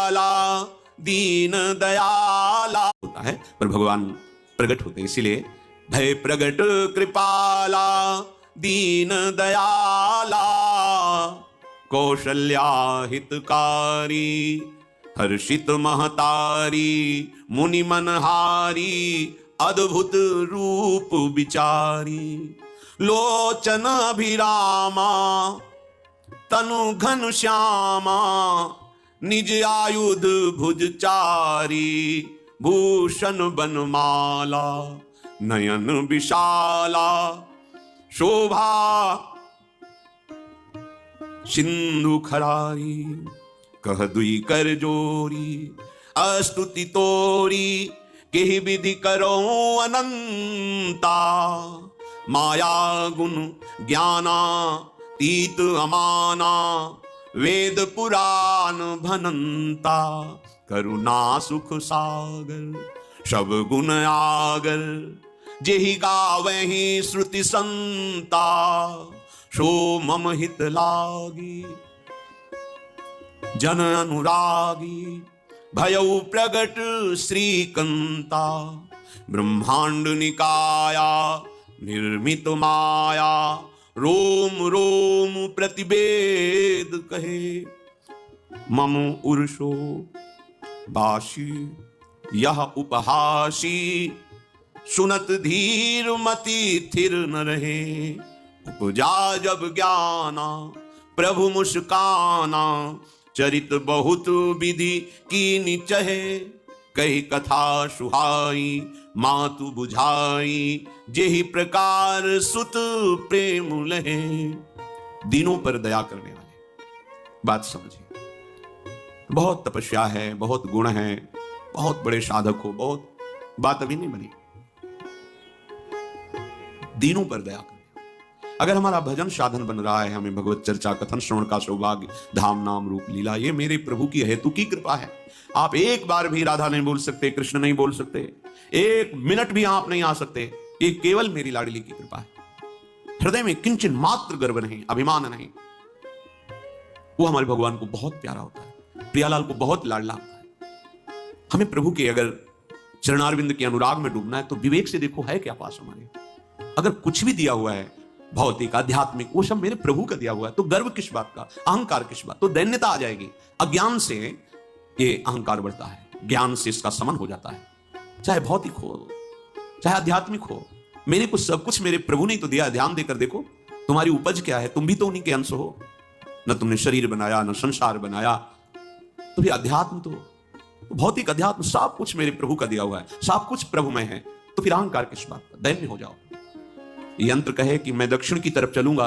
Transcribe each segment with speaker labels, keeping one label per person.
Speaker 1: कृपाला दीन दयाला होता है, पर भगवान प्रकट होते हैं, इसीलिए भय प्रगट कृपाला दीन दयाला कौशल्या हितकारी हर्षित महतारी मुनि मनहारी अद्भुत रूप विचारी लोचन अभिरामा तनु घन श्यामा निज आयुध भुजचारी भूषण बनमाला नयन विशाला शोभा सिंधु खरारी कह दुई कर जोरी अस्तुति तोरी केहि विधि करो अनंता माया गुण ज्ञाना तीत अमाना वेद पुराण भनंता करुणा सुख सागर सब गुण आगर जेहि गावहि श्रुति संता सो मम हित लागी जन अनुरागी भयउ प्रगट श्रीकंता ब्रह्मांड निकाया निर्मित माया रोम रोम प्रतिवेद कहे मम उर्षो बाशी यह उपहासी सुनत धीर मति थिर न रहे उपजा जब ज्ञाना प्रभु मुस्काना चरित बहुत विधि की निचहे कही कथा सुहाई मातु बुझाई जेहि प्रकार सुत प्रेम लहे दिनों पर दया करने वाले। बात समझिए, बहुत तपस्या है, बहुत गुण है, बहुत बड़े साधक हो, बहुत बात अभी नहीं बनी। दिनों पर दया करने, अगर हमारा भजन साधन बन रहा है, हमें भगवत चर्चा कथन श्रवण का सौभाग्य, धाम नाम रूप लीला, ये मेरे प्रभु की हेतु की कृपा है। आप एक बार भी राधा नहीं बोल सकते, कृष्ण नहीं बोल सकते, एक मिनट भी आप नहीं आ सकते, ये केवल मेरी लाडली की कृपा है। हृदय में किंचन मात्र गर्व नहीं, अभिमान नहीं, वो हमारे भगवान को बहुत प्यारा होता है, प्रियालाल को बहुत लाडला होता है। हमें प्रभु के अगर चरणारविंद के अनुराग में डूबना है तो विवेक से देखो है क्या पास हमारे। अगर कुछ भी दिया हुआ है भौतिक आध्यात्मिक, वो सब मेरे प्रभु का दिया हुआ है, तो गर्व किस बात का, अहंकार किस बात, तो दैन्यता आ जाएगी। अज्ञान से ये अहंकार बढ़ता है, ज्ञान से इसका समन हो जाता है। चाहे भौतिक हो चाहे आध्यात्मिक हो, मेरे को सब कुछ मेरे प्रभु ने तो दिया। ध्यान देकर देखो तुम्हारी उपज क्या है, तुम भी तो उन्हीं के अंश हो। न तुमने शरीर बनाया, न संसार बनाया, तो भी अध्यात्म तो भौतिक अध्यात्म सब कुछ मेरे प्रभु का दिया हुआ है, सब कुछ प्रभु में है, तो फिर अहंकार किस बात का, दैन्य हो जाओ। यंत्र कहे कि मैं दक्षिण की तरफ चलूंगा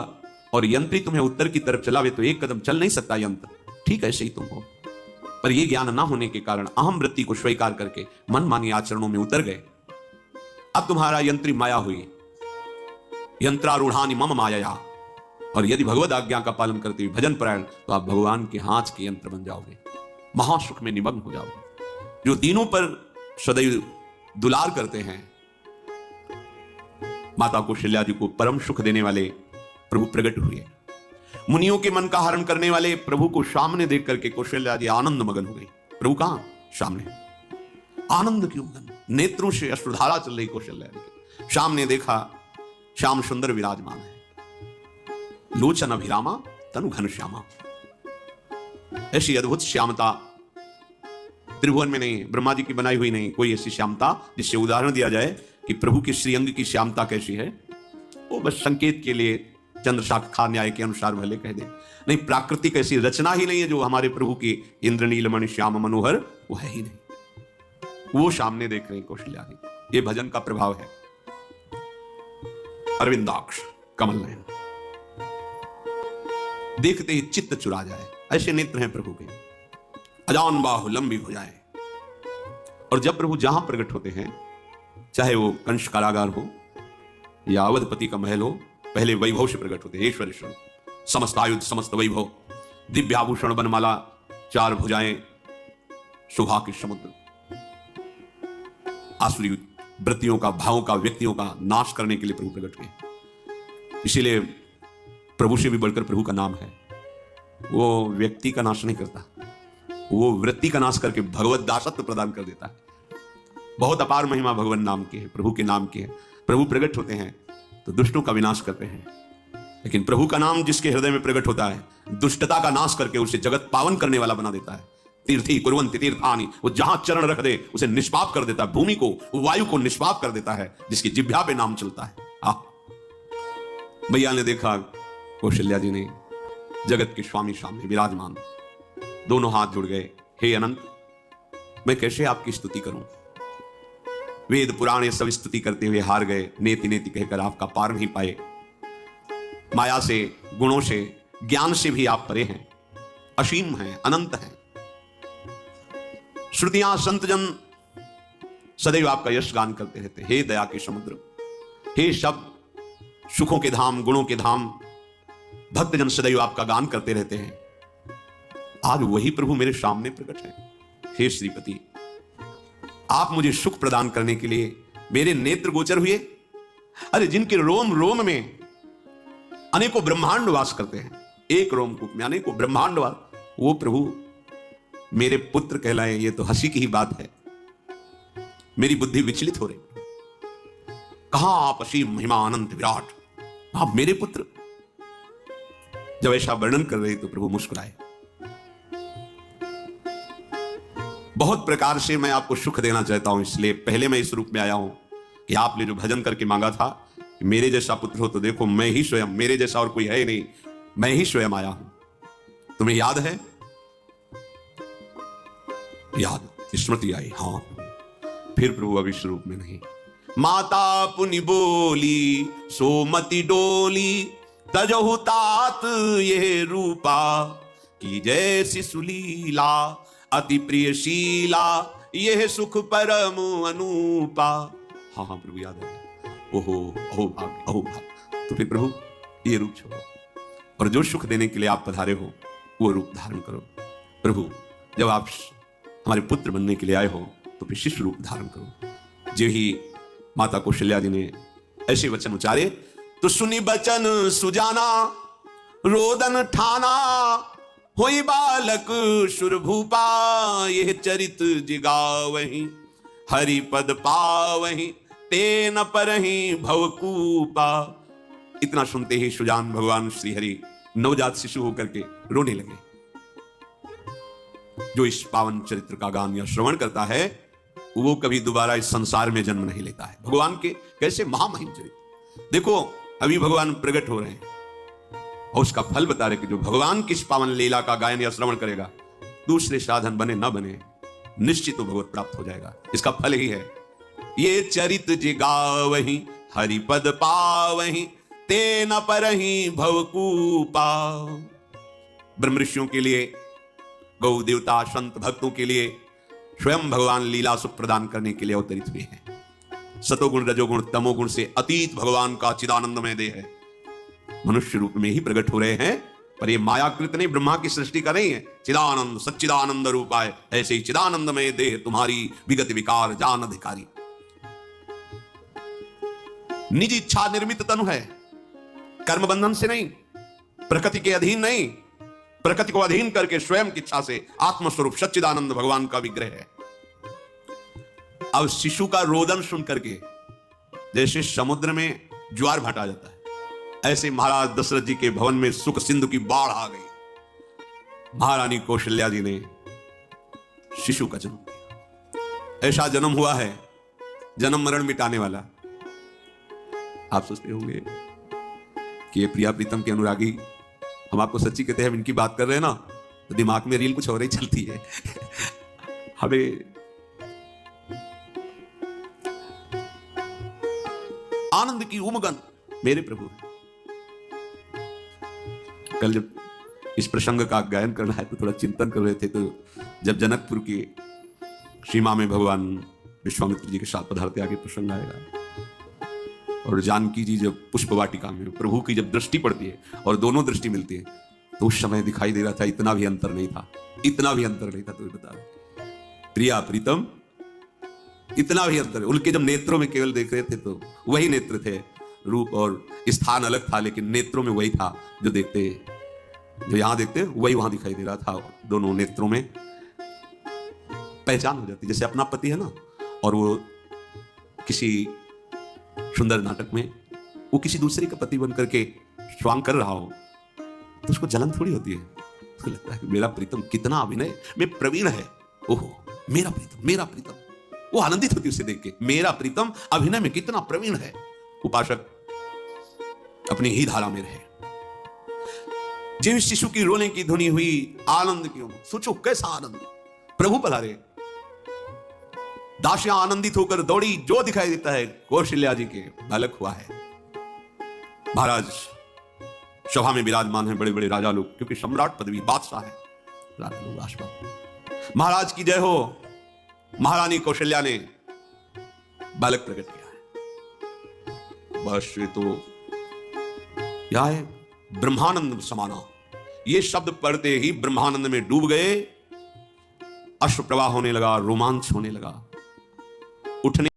Speaker 1: और यंत्री तुम्हें उत्तर की तरफ चलावे तो एक कदम चल नहीं सकता यंत्र, ठीक है, ऐसे ही तुम हो। पर यह ज्ञान ना होने के कारण अहम वृत्ति को स्वीकार करके मनमानी आचरणों में उतर गए। अब तुम्हारा यंत्री माया हुई, यंत्रारूढ़ानि मम माया, और यदि भगवद आज्ञा का पालन करते हुए भजन परायण, तो आप भगवान के हाथ के यंत्र बन जाओगे, महासुख में निमग्न हो जाओगे। जो दिनों पर सदैव दुलार करते हैं, माता कौशल्या जी को परम सुख देने वाले प्रभु प्रकट हुए। मुनियों के मन का हरण करने वाले प्रभु को सामने देख करके कौशल्या जी आनंद मगन हो गई। प्रभु कहां? सामने। आनंद क्यों मगन? नेत्रों से अश्रुधारा चल रही कौशल्या जी। सामने देखा श्याम सुंदर विराजमान है, लोचन अभिरामा तनु घन श्यामा। ऐसी अद्भुत श्यामता त्रिभुवन में नहीं, ब्रह्मा जी की बनाई हुई नहीं कोई ऐसी श्यामता जिससे उदाहरण दिया जाए कि प्रभु के श्रीअंग की श्यामता कैसी है। वो बस संकेत के लिए चंद्रशाखा न्याय के अनुसार भले कह दे, नहीं प्राकृतिक ऐसी रचना ही नहीं है जो हमारे प्रभु की इंद्रनीलमणि श्याम मनोहर, वो है ही नहीं। वो सामने देख रहे कौशल्या जी, ये भजन का प्रभाव है। अरविंदाक्ष कमल नयन, देखते ही चित्त चुरा जाए, ऐसे नेत्र हैं प्रभु के, अजान बाहु लंबी हो जाए। और जब प्रभु जहां प्रकट होते हैं, चाहे वो कंस कारागार हो या अवधपति का महल हो, पहले वैभव से प्रकट होते हैं। ईश्वर समस्त आयुध समस्त वैभव, दिव्याभूषण बनमाला, चार भुजाएं, शोभा के समुद्र, आसुरी वृत्तियों का, भावों का, व्यक्तियों का नाश करने के लिए प्रभु प्रकट हुए। इसीलिए प्रभु से भी बढ़कर प्रभु का नाम है। वो व्यक्ति का नाश नहीं करता, वो वृत्ति का नाश करके भगवत दासत्व प्रदान कर देता है। बहुत अपार महिमा भगवान नाम की है, प्रभु के नाम की है। प्रभु प्रकट होते हैं तो दुष्टों का विनाश करते हैं, लेकिन प्रभु का नाम जिसके हृदय में प्रकट होता है दुष्टता का नाश करके उसे जगत पावन करने वाला बना देता है। तीर्थी कुर्वन्ति तीर्थानि, वो जहां चरण रख दे उसे निष्पाप कर देता है, भूमि को वायु को निष्पाप कर देता है जिसकी जिह्वा पे नाम चलता है। भैया ने देखा कौशल्या जी ने जगत के स्वामी सामने विराजमान, दोनों हाथ जुड़ गए, हे अनंत मैं कैसे आपकी स्तुति करूं। वेद पुराण ये सब स्तुति करते हुए हार गए, नेति नेति कहकर आपका पार नहीं पाए। माया से, गुणों से, ज्ञान से भी आप परे हैं, असीम हैं, अनंत हैं। श्रुतियां संतजन सदैव आपका यश गान करते रहते, हे दया के समुद्र, हे शब्द सुखों के धाम, गुणों के धाम, भक्तजन सदैव आपका गान करते रहते हैं। आज वही प्रभु मेरे सामने प्रकट है। हे श्रीपति, आप मुझे सुख प्रदान करने के लिए मेरे नेत्र गोचर हुए। अरे जिनके रोम रोम में अनेकों ब्रह्मांड वास करते हैं, एक रोमकूप में अनेकों ब्रह्मांड वास, वो प्रभु मेरे पुत्र कहलाए, ये तो हंसी की ही बात है। मेरी बुद्धि विचलित हो रही। कहां आप असीम महिमा अनंत विराट, आप मेरे पुत्र। जब ऐसा वर्णन कर रहे तो प्रभु मुस्कुराए। बहुत प्रकार से मैं आपको सुख देना चाहता हूं, इसलिए पहले मैं इस रूप में आया हूं कि आपने जो भजन करके मांगा था कि मेरे जैसा पुत्र हो, तो देखो मैं ही स्वयं, मेरे जैसा और कोई है नहीं, मैं ही स्वयं आया हूं। तुम्हें याद है? याद, स्मृति आई। हाँ, फिर प्रभु अब इस रूप में नहीं। माता पुनि बोली सोमति डोली, तजहु तात ये रूपा, की जैसी सुलीला अति प्रिय शीला, यह सुख परम अनूपा। हाँ हाँ प्रभु याद है। ओहो अहो भाग, अहो भाग। तो फिर प्रभु ये रूप छोड़ो और जो सुख देने के लिए आप पधारे हो वो रूप धारण करो। प्रभु जब आप हमारे पुत्र बनने के लिए आए हो तो फिर शिष्य रूप धारण करो। जो ही माता कौशल्या जी ने ऐसे वचन उचारे तो सुनी बचन सुजाना, रोदन ठाना, होई बालक सुरभूपा, यह चरित जिगावहि, हरि पद पावहि, तेन परहि भवकूपा। इतना सुनते ही सुजान भगवान श्री हरि नवजात शिशु होकर के रोने लगे। जो इस पावन चरित्र का गान या श्रवण करता है वो कभी दोबारा इस संसार में जन्म नहीं लेता है। भगवान के कैसे महामहिम चरित्र। देखो अभी भगवान प्रकट हो रहे हैं और उसका फल बता रहे कि जो भगवान की इस पावन लीला का गायन या श्रवण करेगा, दूसरे साधन बने न बने, निश्चित भगवत प्राप्त हो जाएगा। इसका फल ही है ये चरित जिगावहि, हरिपद पावहि, तेन परहि भवकूपा। ब्रह्म ऋषियों के लिए, गौ देवता, संत भक्तों के लिए स्वयं भगवान लीला सुख प्रदान करने के लिए अवतरित हुए हैं। सतोगुण रजोगुण तमोगुण से अतीत भगवान का चिदानंदमय देह है। मनुष्य रूप में ही प्रकट हो रहे हैं, पर ये मायाकृत नहीं, ब्रह्मा की सृष्टि का नहीं है। चिदानंद सच्चिदानंद रूपा है। ऐसे ही चिदानंदमय देह तुम्हारी विगत विकार जान अधिकारी। निज इच्छा निर्मित तनु है, कर्म बंधन से नहीं, प्रकृति के अधीन नहीं, प्रकृति को अधीन करके स्वयं की इच्छा से आत्मस्वरूप सच्चिदानंद भगवान का विग्रह है। अब शिशु का रोदन सुन करके जैसे समुद्र में ज्वार भाटा जाता है, ऐसे महाराज दशरथ जी के भवन में सुख सिंधु की बाढ़ आ गई। महारानी कौशल्या जी ने शिशु का जन्म दिया। ऐसा जन्म हुआ है जन्म मरण मिटाने वाला। आप सोचते होंगे कि ये प्रिया प्रीतम के अनुरागी, हम आपको सच्ची कहते हैं, हम इनकी बात कर रहे हैं ना तो दिमाग में रील कुछ और ही चलती है। हमें आनंद की उमगन मेरे प्रभु। कल जब इस प्रसंग का गायन करना है तो थोड़ा चिंतन कर रहे थे, तो जब जनकपुर की सीमा में भगवान विश्वामित्र जी के साथ पधारते आगे प्रसंग आएगा, और जानकी जी जब पुष्प वाटिका में प्रभु की जब दृष्टि पड़ती है और दोनों दृष्टि मिलती है, तो उस समय दिखाई दे रहा था इतना भी अंतर नहीं था, इतना भी अंतर नहीं था। तो बता रहे प्रिया प्रीतम, इतना भी अंतर है। उनके जब नेत्रों में केवल देख रहे थे तो वही नेत्र थे, रूप और स्थान अलग था, लेकिन नेत्रों में वही था। जो देखते, जो यहां देखते वही वहां दिखाई दे रहा था दोनों नेत्रों में। पहचान हो जाती। जैसे अपना पति है ना, और वो किसी सुंदर नाटक में वो किसी दूसरे का पति बन करके स्वांग कर रहा हो, तो उसको जलन थोड़ी होती है। उसको लगता है मेरा प्रीतम कितना अभिनय में प्रवीण है, ओहो मेरा प्रीतम, मेरा प्रीतम। वो आनंदित होती उसे देख के, मेरा प्रीतम अभिनय में कितना प्रवीण है। उपासक अपनी ही धारा में रहे। जिन शिशु की रोने की ध्वनि हुई, आनंद क्यों, सोचो कैसा आनंद, प्रभु पधारे। दासियां आनंदित होकर दौड़ी, जो दिखाई देता है कौशल्या जी के बालक हुआ है। महाराज सभा में विराजमान है, बड़े बड़े राजा लोग, क्योंकि सम्राट पदवी, बादशाह है, राजा लोग आसपास। महाराज की जय हो। महारानी कौशल्या ने बालक प्रकट किया है। बस ये तो यह है ब्रह्मानंद समाना। ये शब्द पढ़ते ही ब्रह्मानंद में डूब गए। अश्रु प्रवाह होने लगा, रोमांच होने लगा, उठने